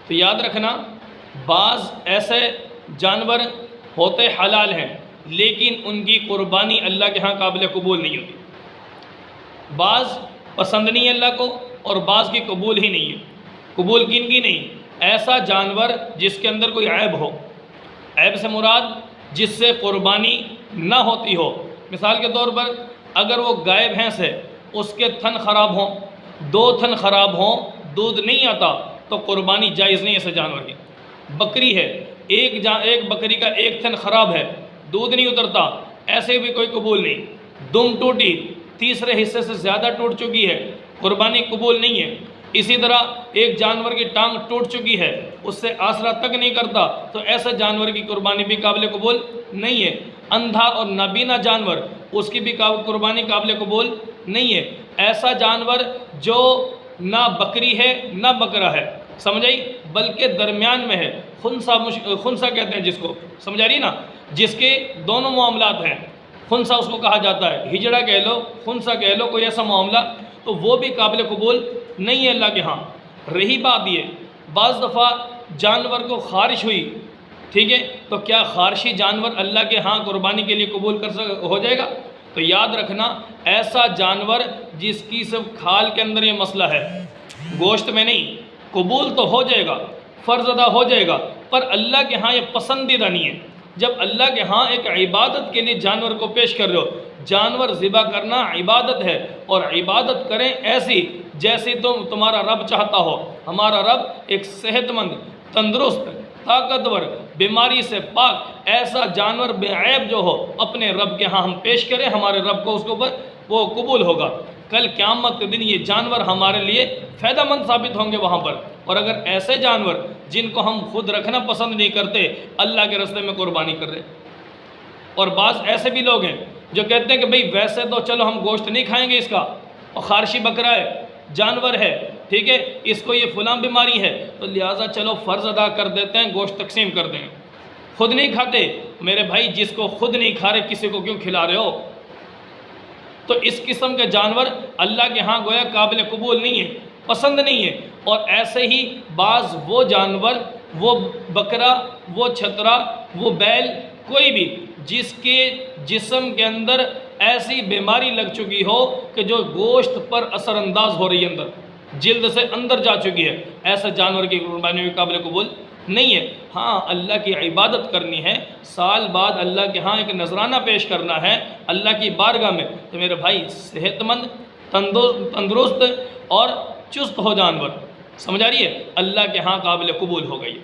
تو یاد رکھنا بعض ایسے جانور ہوتے حلال ہیں لیکن ان کی قربانی اللہ کے ہاں قابل قبول نہیں ہوتی، بعض پسند نہیں ہے اللہ کو اور بعض کی قبول ہی نہیں ہے۔ قبول کن کی نہیں؟ ایسا جانور جس کے اندر کوئی عیب ہو، عیب سے مراد جس سے قربانی نہ ہوتی ہو۔ مثال کے طور پر اگر وہ گائے بھینس ہے، اس کے تھن خراب ہوں، 2 تھن خراب ہوں، دودھ نہیں آتا تو قربانی جائز نہیں ایسے جانور کی۔ بکری ہے، ایک بکری کا 1 تھن خراب ہے، دودھ نہیں اترتا، ایسے بھی کوئی قبول نہیں۔ دم ٹوٹی، تیسرے حصے سے زیادہ ٹوٹ چکی ہے، قربانی قبول نہیں ہے۔ اسی طرح ایک جانور کی ٹانگ ٹوٹ چکی ہے، اس سے آسرا تک نہیں کرتا تو ایسے جانور کی قربانی بھی قابل قبول نہیں ہے۔ اندھا اور نابینا جانور، اس کی بھی قربانی قابل قبول نہیں ہے۔ ایسا جانور جو نہ بکری ہے نہ بکرا ہے، سمجھائی، بلکہ درمیان میں ہے، خنسا کہتے ہیں جس کو، سمجھا رہی نا، جس کے دونوں معاملات ہیں، خنسا اس کو کہا جاتا ہے، ہجڑا کہہ لو، خنسا کہہ لو، کوئی ایسا معاملہ، تو وہ بھی قابل قبول نہیں ہے اللہ کے ہاں۔ رہی بات یہ، بعض دفعہ جانور کو خارش ہوئی، ٹھیک ہے، تو کیا خارشی جانور اللہ کے ہاں قربانی کے لیے قبول ہو جائے گا؟ تو یاد رکھنا ایسا جانور جس کی صرف کھال کے اندر یہ مسئلہ ہے، گوشت میں نہیں، قبول تو ہو جائے گا، فرض ادا ہو جائے گا، پر اللہ کے ہاں یہ پسندیدہ نہیں ہے۔ جب اللہ کے ہاں ایک عبادت کے لیے جانور کو پیش کر رہے ہو، جانور ذبح کرنا عبادت ہے، اور عبادت کریں ایسی جیسی تمہارا رب چاہتا ہو۔ ہمارا رب ایک صحت مند، تندرست، طاقتور، بیماری سے پاک ایسا جانور بے عیب جو ہو اپنے رب کے ہاں ہم پیش کریں، ہمارے رب کو اس کے اوپر وہ قبول ہوگا۔ کل قیامت کے دن یہ جانور ہمارے لیے فائدہ مند ثابت ہوں گے وہاں پر۔ اور اگر ایسے جانور جن کو ہم خود رکھنا پسند نہیں کرتے اللہ کے راستے میں قربانی کر رہے، اور بعض ایسے بھی لوگ ہیں جو کہتے ہیں کہ بھئی ویسے تو چلو ہم گوشت نہیں کھائیں گے اس کا، اور خارشی بکرا ہے، جانور ہے، ٹھیک ہے، اس کو یہ فلاں بیماری ہے تو لہٰذا چلو فرض ادا کر دیتے ہیں، گوشت تقسیم کر دیں، خود نہیں کھاتے۔ میرے بھائی جس کو خود نہیں کھا رہے کسی کو کیوں کھلا رہے ہو؟ تو اس قسم کے جانور اللہ کے ہاں گویا قابل قبول نہیں ہے، پسند نہیں ہے۔ اور ایسے ہی بعض وہ جانور، وہ بکرا، وہ چھترا، وہ بیل، کوئی بھی جس کے جسم کے اندر ایسی بیماری لگ چکی ہو کہ جو گوشت پر اثر انداز ہو رہی ہے، اندر جلد سے اندر جا چکی ہے، ایسے جانور کی قربانی بھی قابل قبول نہیں ہے۔ ہاں اللہ کی عبادت کرنی ہے، سال بعد اللہ کے ہاں ایک نذرانہ پیش کرنا ہے اللہ کی بارگاہ میں، تو میرے بھائی صحت مند، تندرست اور چست ہو جانور، سمجھا رہی ہے، اللہ کے ہاں قابل قبول ہو گئی۔